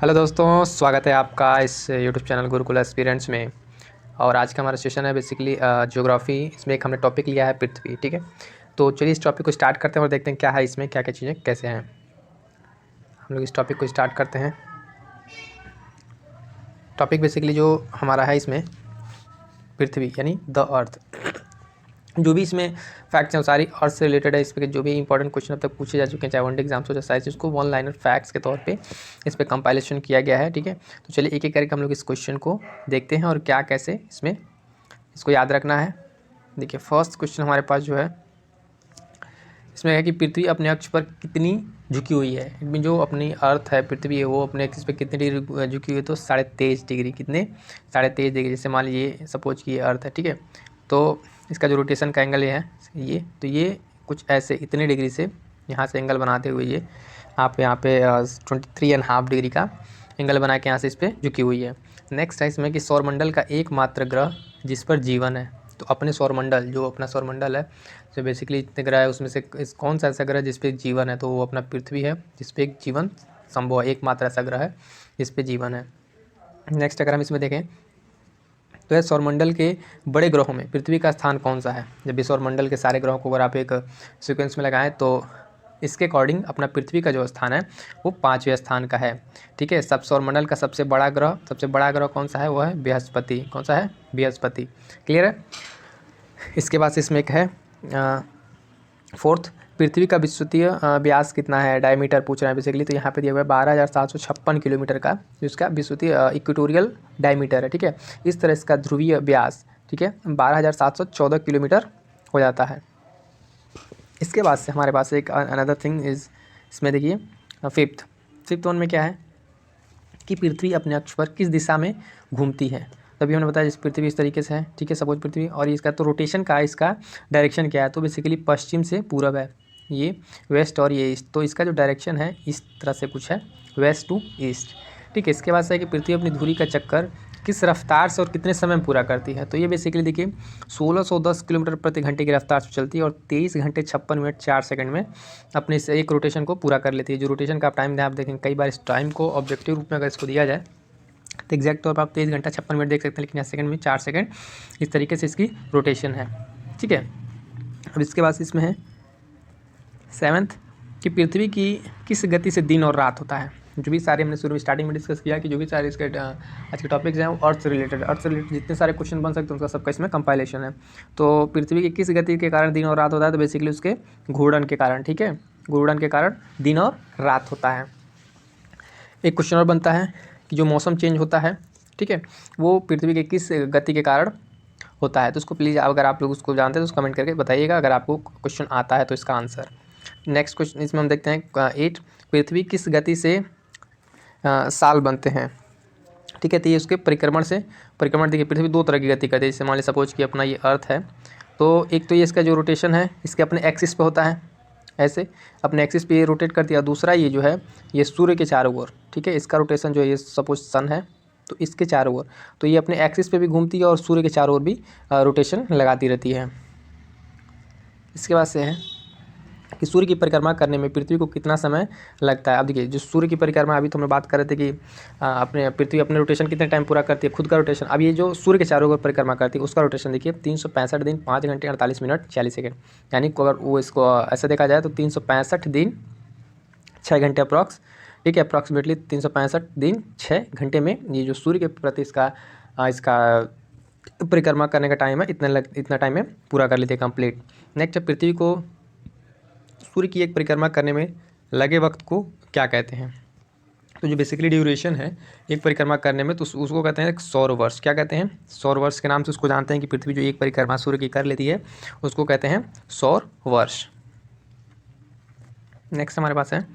Hello दोस्तों, स्वागत है आपका इस यूट्यूब चैनल गुरुकुल एस्पिरेंट्स में। और आज का हमारा सेशन है बेसिकली ज्योग्राफी। इसमें एक हमने टॉपिक लिया है पृथ्वी। ठीक है, तो चलिए इस टॉपिक को स्टार्ट करते हैं और देखते हैं क्या है इसमें, क्या क्या चीज़ें कैसे हैं। हम लोग इस टॉपिक को स्टार्ट करते हैं। टॉपिक बेसिकली जो हमारा है इसमें पृथ्वी यानी द अर्थ। जो भी इसमें फैक्ट्स हैं वो सारी अर्थ से रिलेटेड है। इस पर जो भी इंपॉर्टेंट क्वेश्चन अब तक पूछे जा चुके हैं, चाहे वन डे एग्जाम्स हो चाहे साइंस, उसको वन लाइनर फैक्ट्स के तौर पे इस पर कंपाइलेशन किया गया है। ठीक है, तो चलिए एक एक करके हम लोग इस क्वेश्चन को देखते हैं और क्या कैसे इसमें इसको याद रखना है। देखिए फर्स्ट क्वेश्चन हमारे पास जो है इसमें है कि पृथ्वी अपने अक्ष पर कितनी झुकी हुई है। इनमें जो अपनी अर्थ है पृथ्वी है वो अपने अक्ष पर कितनी डिग्री झुकी हुई है, तो 23.5 डिग्री। कितने? 23.5 डिग्री। जैसे मान लीजिए सपोज कि ये अर्थ है, ठीक है, तो इसका जो रोटेशन का एंगल है ये, तो ये कुछ ऐसे इतने डिग्री से यहाँ से एंगल बनाते हुए ये आप यहाँ पे 23.5 डिग्री का एंगल बना के यहाँ से इस पर झुकी हुई है। नेक्स्ट है इसमें कि सौरमंडल का एकमात्र ग्रह जिस पर जीवन है। तो अपने सौरमंडल, जो अपना सौरमंडल है, जो बेसिकली इतने ग्रह है उसमें से कौन सा ऐसा ग्रह जिस पे जीवन है, तो वो अपना पृथ्वी है जिस पे एक जीवन संभव है। एकमात्र ऐसा ग्रह है जिस पे जीवन है। नेक्स्ट अगर हम इसमें देखें तो सौरमंडल के बड़े ग्रहों में पृथ्वी का स्थान कौन सा है। जब भी सौरमंडल के सारे ग्रहों को अगर आप एक सीक्वेंस में लगाएं तो इसके अकॉर्डिंग अपना पृथ्वी का जो स्थान है वो 5वें स्थान का है। ठीक है, सब सौरमंडल का सबसे बड़ा ग्रह कौन सा है, वो है बृहस्पति। कौन सा है? बृहस्पति। क्लियर है। इसके बाद इसमें एक है फोर्थ, पृथ्वी का विषुवतीय व्यास कितना है, डायमीटर पूछ रहे हैं बेसिकली। तो यहाँ पे दिया हुआ है 12,756 किलोमीटर का जो इसका विषुवतीय इक्वेटोरियल डायमीटर है। ठीक है, इस तरह इसका ध्रुवीय व्यास, ठीक है, 12,714 किलोमीटर हो जाता है। इसके बाद से हमारे पास एक अनदर थिंग इज, इसमें देखिए फिफ्थ वन में क्या है कि पृथ्वी अपने अक्ष पर किस दिशा में घूमती है। तभी हमने बताया जिस पृथ्वी इस तरीके से है, ठीक है, सपोज पृथ्वी, और इसका तो रोटेशन का इसका डायरेक्शन क्या है, तो बेसिकली पश्चिम से पूरब है, ये वेस्ट और ये ईस्ट। तो इसका जो डायरेक्शन है इस तरह से कुछ है, वेस्ट टू ईस्ट। ठीक है, इसके बाद से है कि पृथ्वी अपनी धुरी का चक्कर किस रफ्तार से और कितने समय में पूरा करती है। तो ये बेसिकली देखिए 1610 किलोमीटर प्रति घंटे की रफ्तार से चलती है और 23 घंटे 56 मिनट 4 सेकंड में अपने इस एक रोटेशन को पूरा कर लेती है। जो रोटेशन का आप टाइम आप देखें, कई बार इस टाइम को ऑब्जेक्टिव रूप में अगर इसको दिया जाए तो एग्जैक्ट तौर पर आप 23 घंटा 56 मिनट देख सकते हैं, लेकिन यहाँ सेकंड में 4 सेकंड इस तरीके से इसकी रोटेशन है। ठीक है, अब इसके बाद इसमें है सेवन्थ कि पृथ्वी की किस गति से दिन और रात होता है। जो भी सारे हमने शुरू स्टार्टिंग में डिस्कस किया कि जो भी सारे इसके आज के टॉपिक्स हैं वो अर्थ से रिलेटेड जितने सारे क्वेश्चन बन सकते हैं उनका सबका इसमें कंपाइलेशन है। तो पृथ्वी की किस गति के कारण दिन और रात होता है, तो बेसिकली उसके घूर्णन के कारण। ठीक है, घूर्णन के कारण दिन और रात होता है। एक क्वेश्चन और बनता है कि जो मौसम चेंज होता है, ठीक है, वो पृथ्वी के किस गति के कारण होता है। तो उसको प्लीज़ अगर आप लोग उसको जानते हैं तो कमेंट करके बताइएगा, अगर आपको क्वेश्चन आता है तो इसका आंसर। नेक्स्ट क्वेश्चन इसमें हम देखते हैं 8, पृथ्वी किस गति से साल बनते हैं। ठीक है, तो ये उसके परिक्रमण देखिए पृथ्वी 2 तरह की गति करती है। जैसे मान लीजिए सपोज कि अपना ये अर्थ है, तो एक तो ये इसका जो रोटेशन है इसके अपने एक्सिस पे होता है, ऐसे अपने एक्सिस पे ये रोटेट करती है। दूसरा ये जो है ये सूर्य के चारों ओर, ठीक है, इसका रोटेशन जो है ये सपोज सन है तो इसके चारों ओर, तो ये अपने एक्सिस पे भी घूमती है और सूर्य के चारों ओर भी रोटेशन लगाती रहती है। इसके बाद से है कि सूर्य की परिक्रमा करने में पृथ्वी को कितना समय लगता है। अब देखिए जो सूर्य की परिक्रमा, अभी तो हमने बात कर रहे थे कि अपने पृथ्वी अपने रोटेशन कितने टाइम पूरा करती है, खुद का रोटेशन। अब ये जो सूर्य के चारों ओर परिक्रमा करती है उसका रोटेशन देखिए 365 दिन 5 घंटे 48 मिनट 40 सेकंड। यानी अगर वो इसको ऐसा देखा जाए तो 365 दिन 6 घंटे अप्रॉक्स, ठीक है, अप्रॉक्सीमेटली 365 दिन 6 घंटे में ये जो सूर्य के प्रति इसका परिक्रमा करने का टाइम है, इतना टाइम में पूरा कर लेते हैं कंप्लीट। नेक्स्ट है पृथ्वी को सूर्य की एक परिक्रमा करने में लगे वक्त को क्या कहते हैं। तो जो बेसिकली ड्यूरेशन है एक परिक्रमा करने में, तो उसको कहते हैं सौर वर्ष। क्या कहते हैं? सौर वर्ष के नाम से उसको जानते हैं कि पृथ्वी जो एक परिक्रमा सूर्य की कर लेती है उसको कहते हैं सौर वर्ष। नेक्स्ट हमारे पास है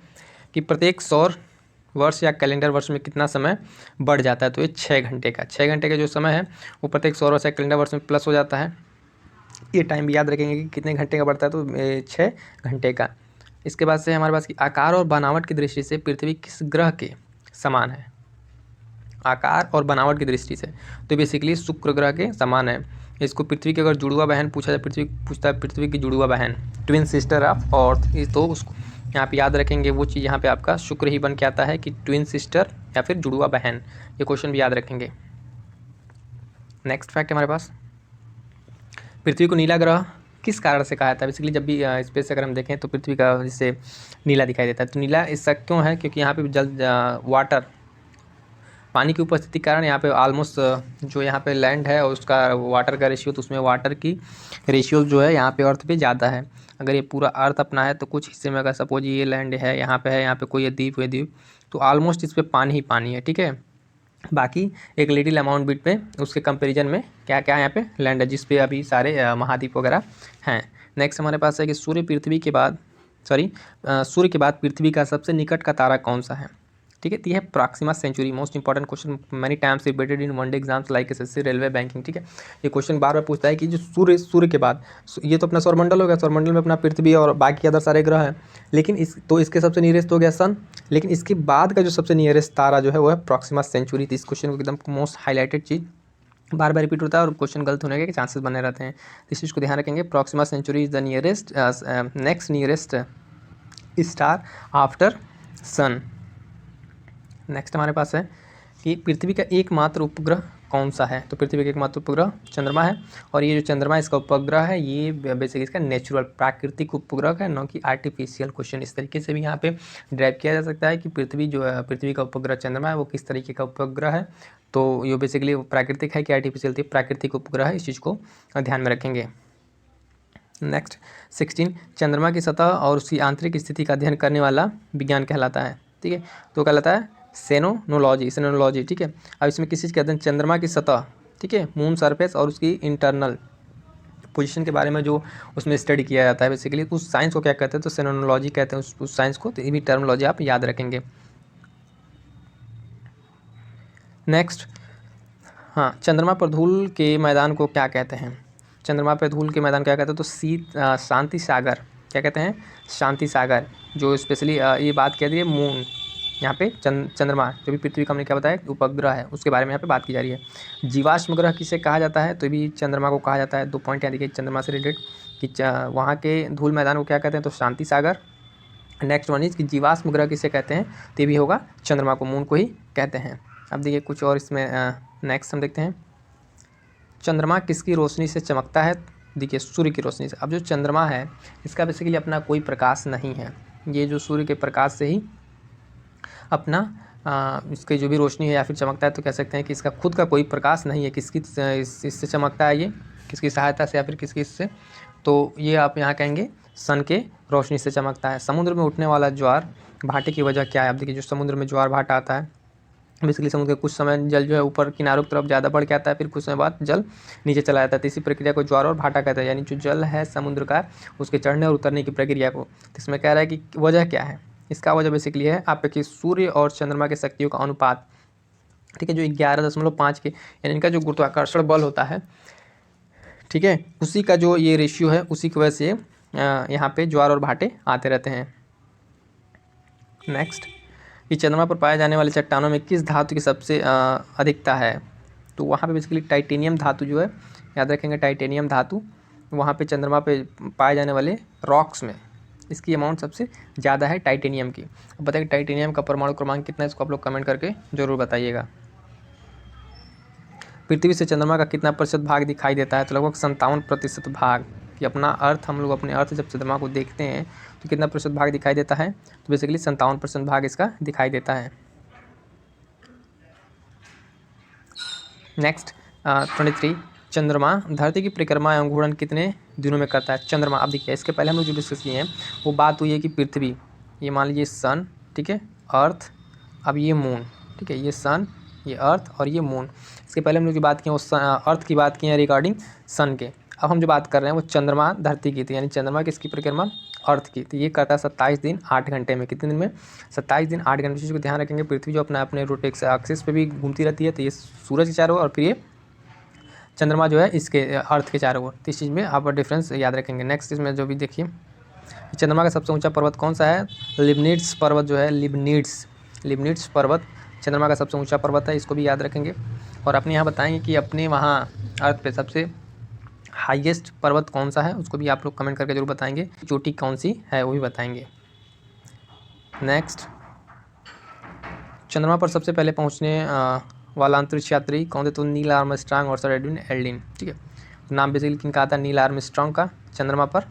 कि प्रत्येक सौर वर्ष या कैलेंडर वर्ष में कितना समय बढ़ जाता है। तो ये 6 घंटे का 6 घंटे का जो समय है वो प्रत्येक सौर वर्ष या कैलेंडर वर्ष में प्लस हो जाता है। ये टाइम भी याद रखेंगे कि कितने घंटे का बढ़ता है, तो 6 घंटे का। इसके बाद से हमारे पास कि आकार और बनावट की दृष्टि से पृथ्वी किस ग्रह के समान है। आकार और बनावट की दृष्टि से तो बेसिकली शुक्र ग्रह के समान है। इसको पृथ्वी की अगर जुड़वा बहन पूछा जाए, पृथ्वी की जुड़वा बहन, ट्विन सिस्टर ऑफ अर्थ, तो उसको यहाँ पे याद रखेंगे वो चीज़ यहाँ पे आपका शुक्र ही बन के आता है कि ट्विन सिस्टर या फिर जुड़वा बहन, ये क्वेश्चन भी याद रखेंगे। नेक्स्ट फैक्ट हमारे पास, पृथ्वी को नीला ग्रह किस कारण से कहा जाता है। बेसिकली जब भी स्पेस से अगर हम देखें तो पृथ्वी का जैसे नीला दिखाई देता है, तो नीला इसका क्यों है, क्योंकि यहाँ पे जल वाटर पानी की उपस्थिति के कारण यहाँ पे ऑलमोस्ट जो यहाँ पे लैंड है और उसका वाटर का रेशियो, तो उसमें वाटर की रेशियो जो है यहाँ पे अर्थ पे ज़्यादा है। अगर ये पूरा अर्थ अपना है तो कुछ हिस्से में अगर सपोज ये लैंड है, यहाँ पे कोई द्वीप है द्वीप, तो ऑलमोस्ट इस पर पानी ही पानी है, ठीक है। बाकी एक लिटिल अमाउंट बिट पे उसके कंपैरिजन में क्या क्या यहाँ पे लैंड है जिस पे अभी सारे महाद्वीप वगैरह हैं। नेक्स्ट हमारे पास है कि सूर्य के बाद पृथ्वी का सबसे निकट का तारा कौन सा है, ठीक है। तो यह है Proxima Centauri, most important question, many times repeated in one day exams like SSC, railway, banking, ठीक है। ये क्वेश्चन बार बार पूछता है कि जो सूर्य के बाद, ये तो अपना सौरमंडल हो गया, सौरमंडल में अपना पृथ्वी और बाकी अदर सारे ग्रह हैं, लेकिन इसके सबसे नियरेस्ट हो गया सन, लेकिन इसके बाद का जो सबसे नियरेस्ट तारा जो है वो है प्रॉक्सिमा सेंचुरी। तो इस क्वेश्चन को एकदम मोस्ट हाईलाइटेड चीज़, बार बार रिपीट होता है और क्वेश्चन गलत होने के चांसेस बने रहते हैं, इस चीज़ को ध्यान रखेंगे। Proxima Centauri is the nearest next nearest star after sun. Next हमारे पास है कि पृथ्वी का एकमात्र उपग्रह कौन सा है, तो पृथ्वी का एकमात्र उपग्रह चंद्रमा है, और ये जो चंद्रमा इसका उपग्रह है ये बेसिकली इसका नेचुरल प्राकृतिक उपग्रह है, न कि आर्टिफिशियल। क्वेश्चन इस तरीके से भी यहाँ पे ड्राइव किया जा सकता है कि पृथ्वी का उपग्रह चंद्रमा है वो किस तरीके का उपग्रह है, तो ये बेसिकली प्राकृतिक है कि आर्टिफिशियल थी, प्राकृतिक उपग्रह है, इस चीज़ को ध्यान में रखेंगे। नेक्स्ट 16, चंद्रमा की सतह और उसकी आंतरिक स्थिति का अध्ययन करने वाला विज्ञान कहलाता है, ठीक है। तो कहलाता है सेनोलॉजी, ठीक है। अब इसमें किस चीज़ के अध्ययन, चंद्रमा की सतह, ठीक है, मून सरफेस और उसकी इंटरनल पोजीशन के बारे में जो उसमें स्टडी किया जाता है, बेसिकली उस साइंस को क्या कहते हैं, तो सेनोलॉजी कहते हैं उस साइंस को। तो ये भी टर्मोलॉजी आप याद रखेंगे। नेक्स्ट, हाँ, चंद्रमा पर धूल के मैदान को क्या कहते हैं, चंद्रमा पर धूल के मैदान क्या कहते हैं, तो शांति सागर, क्या कहते हैं, शांति सागर। जो स्पेशली ये बात कह रही है मून, यहाँ पे चंद्रमा जो भी पृथ्वी का हमने क्या बताया उपग्रह है उसके बारे में यहाँ पे बात की जा रही है। जीवाश्म ग्रह किसे कहा जाता है, तो भी चंद्रमा को कहा जाता है। 2 पॉइंट यहाँ देखिए चंद्रमा से रिलेटेड कि वहाँ के धूल मैदान को क्या कहते हैं, तो शांति सागर। नेक्स्ट वन इज कि जीवाश्म ग्रह किसे कहते हैं, तो भी होगा चंद्रमा को, मून को ही कहते हैं। अब देखिए कुछ और इसमें नेक्स्ट हम देखते हैं, चंद्रमा किसकी रोशनी से चमकता है, देखिए सूर्य की रोशनी से। अब जो चंद्रमा है इसका बेसिकली अपना कोई प्रकाश नहीं है, ये जो सूर्य के प्रकाश से ही अपना इसकी जो भी रोशनी है या फिर चमकता है, तो कह सकते हैं कि इसका खुद का कोई प्रकाश नहीं है। किसकी इससे चमकता है, ये किसकी सहायता से या फिर किसकी इससे, तो ये आप यहाँ कहेंगे सन के रोशनी से चमकता है। समुद्र में उठने वाला ज्वार भाटे की वजह क्या है, आप देखिए जो समुद्र में ज्वार भाटा आता है, बेसिकली समुद्र के कुछ समय जल जो है ऊपर किनारों की तरफ ज़्यादा बढ़ के आता है, फिर कुछ समय बाद जल नीचे चला जाता है, तो इसी प्रक्रिया को ज्वार और भाटा कहते हैं। यानी जो जल है समुद्र का उसके चढ़ने और उतरने की प्रक्रिया को। तो इसमें कह रहा है कि वजह क्या है, इसका वजह बेसिकली है आपके सूर्य और चंद्रमा के शक्तियों का अनुपात, ठीक है, जो 11.5 के, यानी इनका जो गुरुत्वाकर्षण बल होता है, ठीक है, उसी का जो ये रेशियो है उसी की वजह से यहाँ पे ज्वार और भाटे आते रहते हैं। नेक्स्ट, कि चंद्रमा पर पाए जाने वाले चट्टानों में किस धातु की सबसे अधिकता है, तो वहाँ पे बेसिकली टाइटेनियम धातु जो है, याद रखेंगे टाइटेनियम धातु, वहाँ पे चंद्रमा पे पाए जाने वाले रॉक्स में इसकी अमाउंट सबसे ज़्यादा है टाइटेनियम की। अब बताइए टाइटेनियम का परमाणु क्रमांक कितना है, इसको आप लोग कमेंट करके ज़रूर बताइएगा। पृथ्वी से चंद्रमा का कितना प्रतिशत भाग दिखाई देता है, तो लगभग 57% भाग। कि अपना अर्थ, हम लोग अपने अर्थ जब चंद्रमा को देखते हैं तो कितना प्रतिशत भाग दिखाई देता है, तो बेसिकली 57% भाग इसका दिखाई देता है। नेक्स्ट 23, चंद्रमा धरती की परिक्रमा एवं घूर्णन कितने दिनों में करता है, चंद्रमा। अब देखिए इसके पहले हम लोग जो डिस्कस किए हैं वो बात हुई है कि पृथ्वी, ये मान लीजिए सन, ठीक है, अर्थ, अब ये मून, ठीक है, ये सन, ये अर्थ और ये मून। इसके पहले हम लोग जो बात किए वो अर्थ की बात की है रिगार्डिंग सन के। अब हम जो बात कर रहे हैं वो चंद्रमा धरती की थी, यानी चंद्रमा किसकी परिक्रमा, अर्थ की। तो ये करता है 27 दिन 8 घंटे में, कितने दिन में, 27 दिन 8 घंटे। चीज़ को ध्यान रखेंगे, पृथ्वी जो अपने रोटेक्स एक्सिस पे भी घूमती रहती है, तो ये सूरज के चारों ओर और फिर ये चंद्रमा जो है इसके अर्थ के चारों ओर। तो इस चीज़ में आप डिफरेंस याद रखेंगे। नेक्स्ट इसमें जो भी देखिए, चंद्रमा का सबसे ऊंचा पर्वत कौन सा है, लिबनिट्स पर्वत जो है, लिबनिट्स पर्वत चंद्रमा का सबसे ऊंचा पर्वत है, इसको भी याद रखेंगे। और अपने यहाँ बताएंगे कि अपने वहाँ अर्थ पे सबसे हाईएस्ट पर्वत कौन सा है, उसको भी आप लोग कमेंट करके जरूर बताएंगे। चोटी कौन सी है वो भी बताएंगे। नेक्स्ट चंद्रमा पर सबसे पहले पहुंचने वाला अंतरिक्ष यात्री कौन थे? तो नील आर्मस्ट्रांग और सर एडविन एल्ड्रिन। ठीक है, नाम बेसिकली किनका आता है? नील आर्मस्ट्रांग का, चंद्रमा पर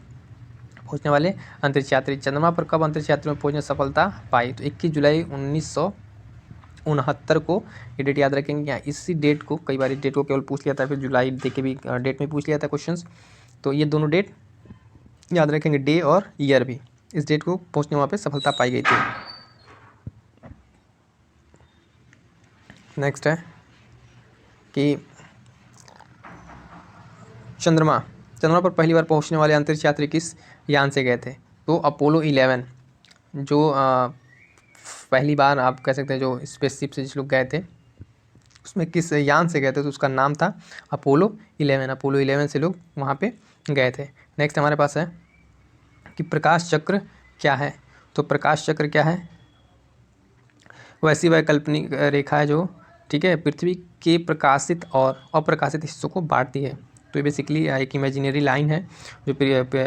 पहुंचने वाले अंतरिक्ष यात्री। चंद्रमा पर कब अंतरिक्ष यात्रियों में पहुंचने सफलता पाई? तो 21 जुलाई 1969 को, ये डेट याद रखेंगे। यहाँ इसी डेट को, कई बार डेट को केवल पूछ लिया था, फिर जुलाई दे के भी डेट में पूछ लिया था क्वेश्चंस, तो ये दोनों डेट याद रखेंगे, डे और ईयर भी। इस डेट को पहुंचने वहाँ पे सफलता पाई गई थी। नेक्स्ट है कि चंद्रमा पर पहली बार पहुंचने वाले अंतरिक्ष यात्री किस यान से गए थे? तो अपोलो 11, जो पहली बार आप कह सकते हैं जो स्पेसशिप से जिस लोग गए थे, उसमें किस यान से गए थे? तो उसका नाम था अपोलो 11। अपोलो 11 से लोग वहाँ पे गए थे। नेक्स्ट हमारे पास है कि प्रकाश चक्र क्या है? तो प्रकाश चक्र क्या है? वैसी वैकल्पिक रेखा है जो, ठीक है, पृथ्वी के प्रकाशित और अप्रकाशित हिस्सों को बांटती है। तो ये बेसिकली एक इमेजिनरी लाइन है जो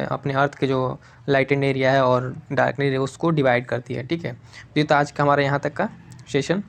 अपने अर्थ के जो लाइटेंड एरिया है और डार्क एरिया उसको डिवाइड करती है। ठीक है, तो ये तो आज का हमारा यहाँ तक का सेशन